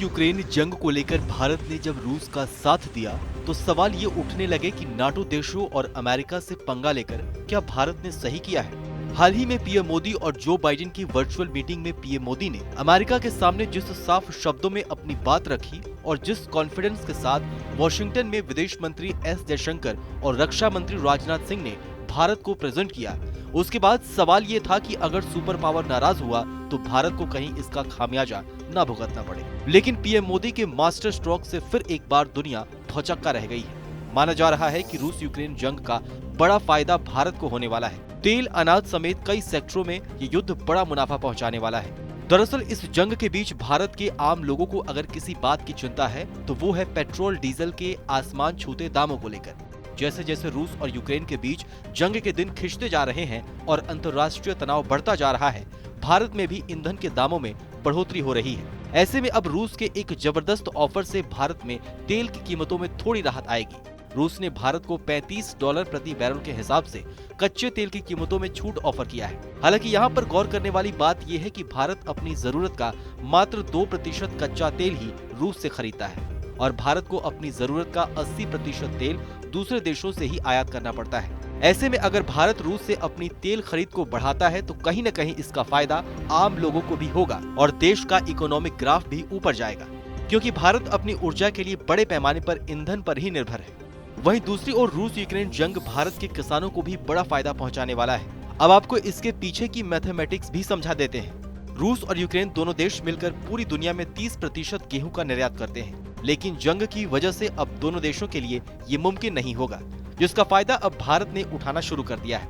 रूस यूक्रेन जंग को लेकर भारत ने जब रूस का साथ दिया तो सवाल ये उठने लगे कि नाटो देशों और अमेरिका से पंगा लेकर क्या भारत ने सही किया है। हाल ही में पीएम मोदी और जो बाइडेन की वर्चुअल मीटिंग में पीएम मोदी ने अमेरिका के सामने जिस साफ शब्दों में अपनी बात रखी और जिस कॉन्फिडेंस के साथ वॉशिंगटन में विदेश मंत्री एस जयशंकर और रक्षा मंत्री राजनाथ सिंह ने भारत को प्रेजेंट किया, उसके बाद सवाल ये था कि अगर सुपर पावर नाराज हुआ तो भारत को कहीं इसका खामियाजा न भुगतना पड़े। लेकिन पीएम मोदी के मास्टर स्ट्रोक से फिर एक बार दुनिया भौचक्का रह गई है। माना जा रहा है कि रूस यूक्रेन जंग का बड़ा फायदा भारत को होने वाला है। तेल, अनाज समेत कई सेक्टरों में ये युद्ध बड़ा मुनाफा पहुंचाने वाला है। दरअसल इस जंग के बीच भारत के आम लोगों को अगर किसी बात की चिंता है तो वो है पेट्रोल डीजल के आसमान छूते दामों को लेकर। जैसे जैसे रूस और यूक्रेन के बीच जंग के दिन खिंचते जा रहे हैं और अंतर्राष्ट्रीय तनाव बढ़ता जा रहा है, भारत में भी ईंधन के दामों में बढ़ोतरी हो रही है। ऐसे में अब रूस के एक जबरदस्त ऑफर से भारत में तेल की कीमतों में थोड़ी राहत आएगी। रूस ने भारत को $35 प्रति बैरल के हिसाब से कच्चे तेल की कीमतों में छूट ऑफर किया है। हालांकि यहाँ पर गौर करने वाली बात यह है कि भारत अपनी जरूरत का मात्र 2% कच्चा तेल ही रूस से खरीदता है और भारत को अपनी जरूरत का 80% तेल दूसरे देशों से ही आयात करना पड़ता है। ऐसे में अगर भारत रूस से अपनी तेल खरीद को बढ़ाता है तो कहीं न कहीं इसका फायदा आम लोगों को भी होगा और देश का इकोनॉमिक ग्राफ भी ऊपर जाएगा, क्योंकि भारत अपनी ऊर्जा के लिए बड़े पैमाने पर ईंधन पर ही निर्भर है। वहीं दूसरी ओर रूस यूक्रेन जंग भारत के किसानों को भी बड़ा फायदा पहुंचाने वाला है। अब आपको इसके पीछे की मैथमेटिक्स भी समझा देते हैं। रूस और यूक्रेन दोनों देश मिलकर पूरी दुनिया में 30% गेहूं का निर्यात करते हैं, लेकिन जंग की वजह से अब दोनों देशों के लिए ये मुमकिन नहीं होगा, जिसका फायदा अब भारत ने उठाना शुरू कर दिया है।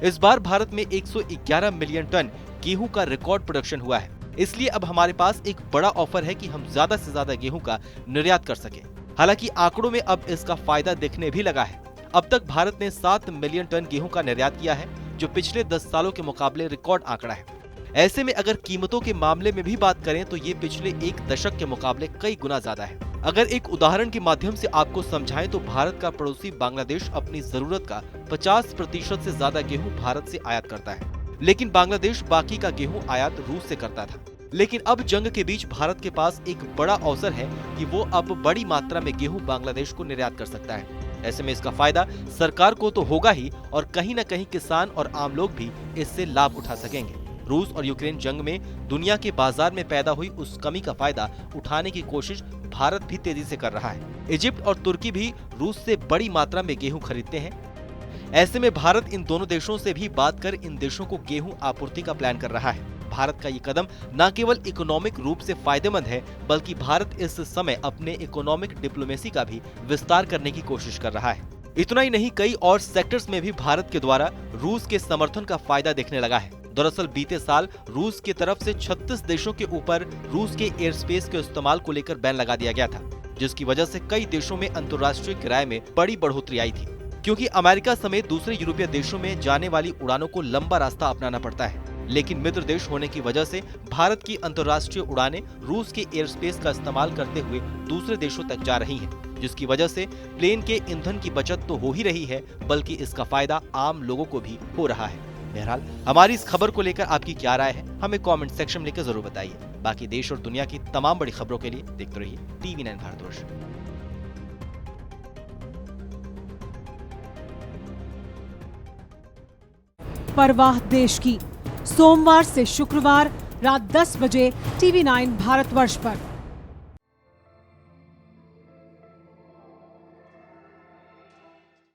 इस बार भारत में 111 मिलियन टन गेहूं का रिकॉर्ड प्रोडक्शन हुआ है, इसलिए अब हमारे पास एक बड़ा ऑफर है कि हम ज्यादा से ज्यादा गेहूं का निर्यात कर सकें। हालांकि आंकड़ों में अब इसका फायदा दिखने भी लगा है। अब तक भारत ने 7 मिलियन टन गेहूं का निर्यात किया है, जो पिछले 10 सालों के मुकाबले रिकॉर्ड आंकड़ा है। ऐसे में अगर कीमतों के मामले में भी बात करें तो ये पिछले एक दशक के मुकाबले कई गुना ज्यादा है। अगर एक उदाहरण के माध्यम से आपको समझाएं तो भारत का पड़ोसी बांग्लादेश अपनी जरूरत का 50% से ज्यादा गेहूं भारत से आयात करता है, लेकिन बांग्लादेश बाकी का गेहूं आयात रूस से करता था। लेकिन अब जंग के बीच भारत के पास एक बड़ा अवसर है कि वो अब बड़ी मात्रा में गेहूं बांग्लादेश को निर्यात कर सकता है। ऐसे में इसका फायदा सरकार को तो होगा ही और कहीं न कहीं किसान और आम लोग भी इससे लाभ उठा सकेंगे। रूस और यूक्रेन जंग में दुनिया के बाजार में पैदा हुई उस कमी का फायदा उठाने की कोशिश भारत भी तेजी से कर रहा है। इजिप्ट और तुर्की भी रूस से बड़ी मात्रा में गेहूं खरीदते हैं। ऐसे में भारत इन दोनों देशों से भी बात कर इन देशों को गेहूं आपूर्ति का प्लान कर रहा है। भारत का ये कदम न केवल इकोनॉमिक रूप से फायदेमंद है, बल्कि भारत इस समय अपने इकोनॉमिक डिप्लोमेसी का भी विस्तार करने की कोशिश कर रहा है। इतना ही नहीं, कई और सेक्टर्स में भी भारत के द्वारा रूस के समर्थन का फायदा दिखने लगा है। दरअसल बीते साल रूस की तरफ से 36 देशों के ऊपर रूस के एयर स्पेस के इस्तेमाल को लेकर बैन लगा दिया गया था, जिसकी वजह से कई देशों में अंतर्राष्ट्रीय किराए में बड़ी बढ़ोतरी आई थी, क्योंकि अमेरिका समेत दूसरे यूरोपीय देशों में जाने वाली उड़ानों को लंबा रास्ता अपनाना पड़ता है। लेकिन मित्र देश होने की वजह से भारत की अंतर्राष्ट्रीय उड़ानें रूस के एयर स्पेस का इस्तेमाल करते हुए दूसरे देशों तक जा रही हैं, जिसकी वजह से प्लेन के ईंधन की बचत तो हो ही रही है, बल्कि इसका फायदा आम लोगों को भी हो रहा है। बहरहाल हमारी इस खबर को लेकर आपकी क्या राय है, हमें कमेंट सेक्शन में लिखकर जरूर बताइए। बाकी देश और दुनिया की तमाम बड़ी खबरों के लिए देखते रहिए TV9 भारतवर्ष। परवाह देश की, सोमवार से शुक्रवार रात 10 बजे TV9 भारतवर्ष पर।